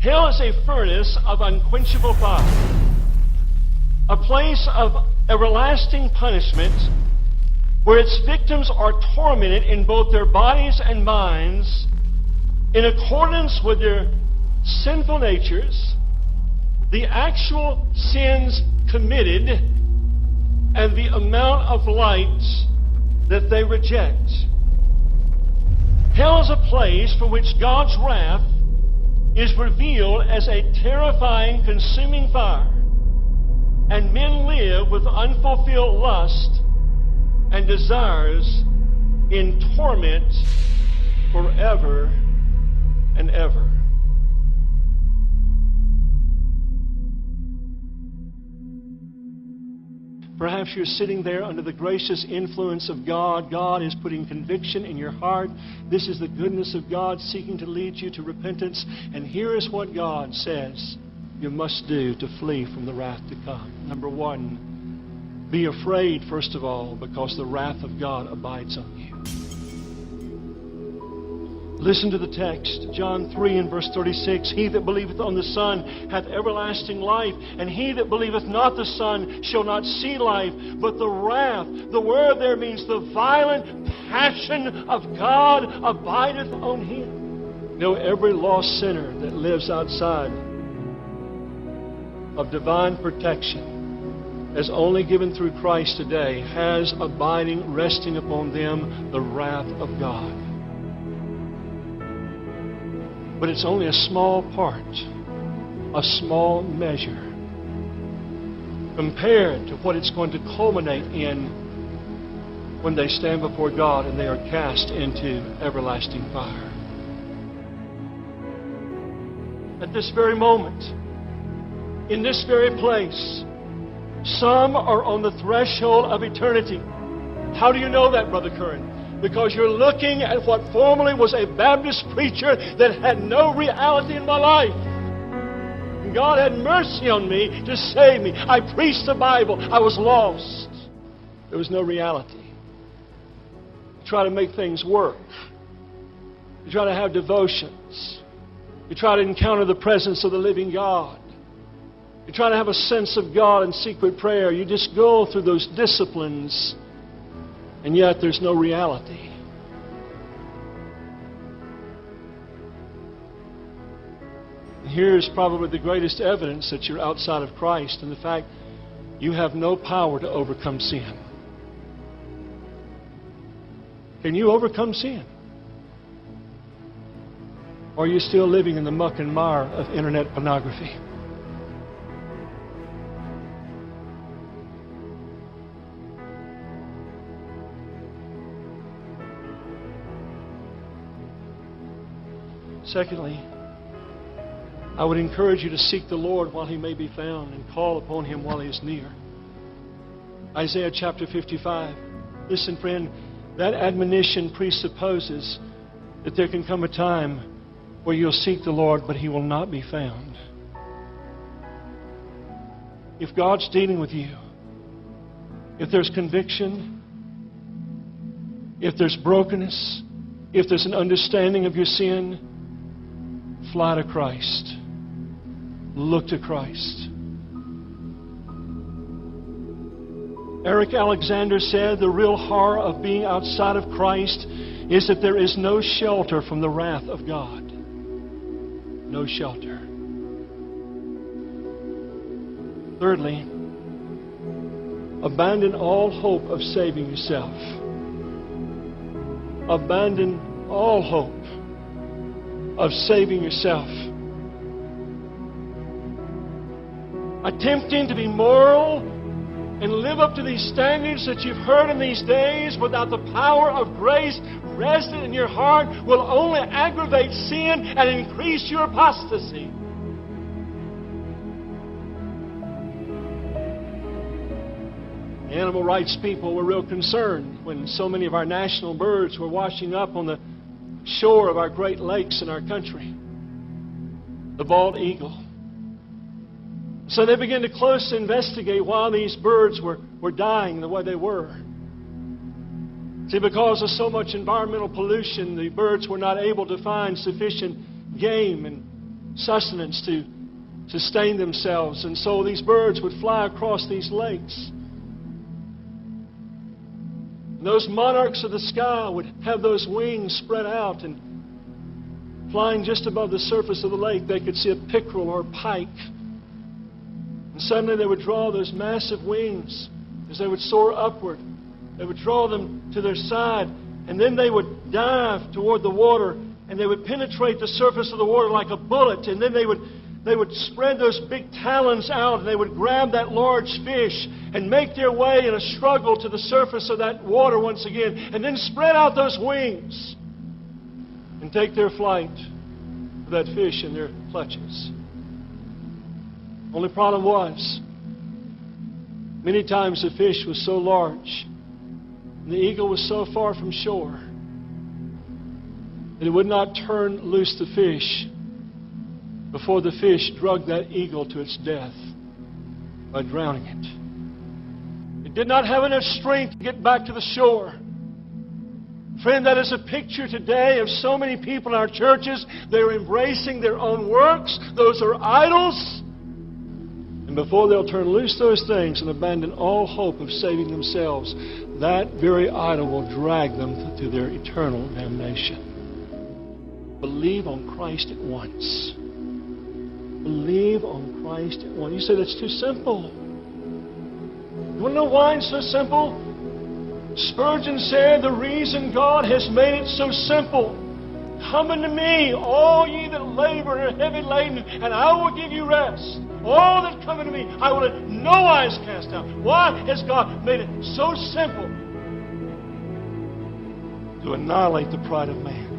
Hell is a furnace of unquenchable fire, a place of everlasting punishment where its victims are tormented in both their bodies and minds in accordance with their sinful natures, the actual sins committed, and the amount of light that they reject. Hell is a place for which God's wrath is revealed as a terrifying, consuming fire, and men live with unfulfilled lust and desires in torment forever and ever. Perhaps you're sitting there under the gracious influence of God. God is putting conviction in your heart. This is the goodness of God seeking to lead you to repentance. And here is what God says you must do to flee from the wrath to come. Number one, be afraid, first of all, because the wrath of God abides on you. Listen to the text, John 3 and verse 36. He that believeth on the Son hath everlasting life, and he that believeth not the Son shall not see life, but the wrath. The word there means the violent passion of God abideth on him. You know, every lost sinner that lives outside of divine protection, as only given through Christ today, has abiding, resting upon them, the wrath of God. But it's only a small part, a small measure, compared to what it's going to culminate in when they stand before God and they are cast into everlasting fire. At this very moment, in this very place, some are on the threshold of eternity. How do you know that, Brother Currin? Because you're looking at what formerly was a Baptist preacher that had no reality in my life. And God had mercy on me to save me. I preached the Bible. I was lost. There was no reality. You try to make things work. You try to have devotions. You try to encounter the presence of the living God. You try to have a sense of God in secret prayer. You just go through those disciplines, and yet there's no reality. And here's probably the greatest evidence that you're outside of Christ, and the fact you have no power to overcome sin. Can you overcome sin? Or are you still living in the muck and mire of internet pornography? Secondly, I would encourage you to seek the Lord while He may be found and call upon Him while He is near. Isaiah chapter 55. Listen, friend, that admonition presupposes that there can come a time where you'll seek the Lord, but He will not be found. If God's dealing with you, if there's conviction, if there's brokenness, if there's an understanding of your sin, fly to Christ. Look to Christ. Eric Alexander said the real horror of being outside of Christ is that there is no shelter from the wrath of God. No shelter. Thirdly, abandon all hope of saving yourself. Abandon all hope of saving yourself. Attempting to be moral and live up to these standards that you've heard in these days without the power of grace resident in your heart will only aggravate sin and increase your apostasy. The animal rights people were real concerned when so many of our national birds were washing up on the shore of our great lakes in our country. The bald eagle. So they began to closely investigate why these birds were dying the way they were. See, because of so much environmental pollution, the birds were not able to find sufficient game, and sustenance to sustain themselves. And so these birds would fly across these lakes. And those monarchs of the sky would have those wings spread out, and flying just above the surface of the lake, they could see a pickerel or a pike. And suddenly they would draw those massive wings as they would soar upward. They would draw them to their side, and then they would dive toward the water, and they would penetrate the surface of the water like a bullet, and then they would spread those big talons out, and they would grab that large fish and make their way in a struggle to the surface of that water once again, and then spread out those wings and take their flight with that fish in their clutches. Only problem was, many times the fish was so large and the eagle was so far from shore that it would not turn loose the fish before the fish drugged that eagle to its death by drowning it. It did not have enough strength to get back to the shore. Friend, that is a picture today of so many people in our churches. They're embracing their own works. Those are idols. And before they'll turn loose those things and abandon all hope of saving themselves, that very idol will drag them to their eternal damnation. Believe on Christ at once. Believe on Christ at once. You say that's too simple. You want to know why it's so simple? Spurgeon said, the reason God has made it so simple, come unto me, all ye that labor and are heavy laden, and I will give you rest. All that come unto me, I will in no wise cast out. Why has God made it so simple? To annihilate the pride of man.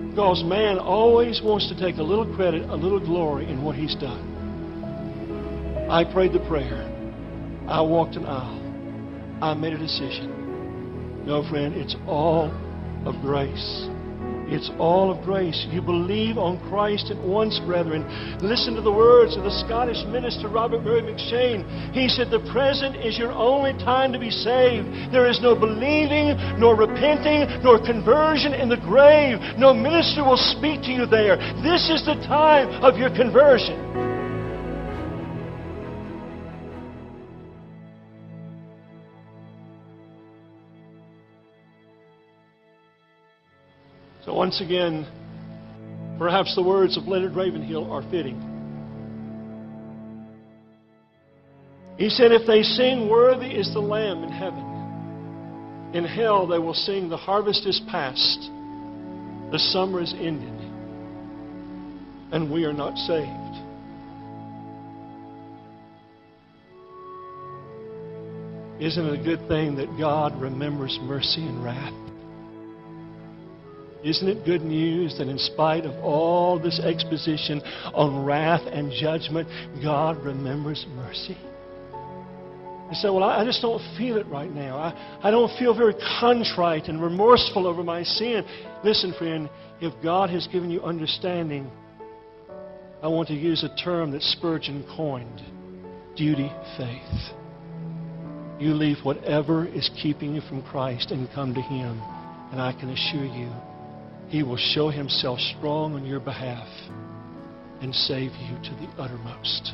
Because man always wants to take a little credit, a little glory in what he's done. I prayed the prayer. I walked an aisle. I made a decision. No, friend, it's all of grace. It's all of grace. You believe on Christ at once, brethren. Listen to the words of the Scottish minister Robert Murray McShane. He said, the present is your only time to be saved. There is no believing, nor repenting, nor conversion in the grave. No minister will speak to you there. This is the time of your conversion. So once again, perhaps the words of Leonard Ravenhill are fitting. He said, if they sing, worthy is the Lamb in heaven, in hell they will sing, the harvest is past, the summer is ended, and we are not saved. Isn't it a good thing that God remembers mercy and wrath? Isn't it good news that in spite of all this exposition on wrath and judgment, God remembers mercy? You say, well, I just don't feel it right now. I don't feel very contrite and remorseful over my sin. Listen, friend, if God has given you understanding, I want to use a term that Spurgeon coined, duty faith. You leave whatever is keeping you from Christ and come to Him, and I can assure you, He will show Himself strong on your behalf and save you to the uttermost.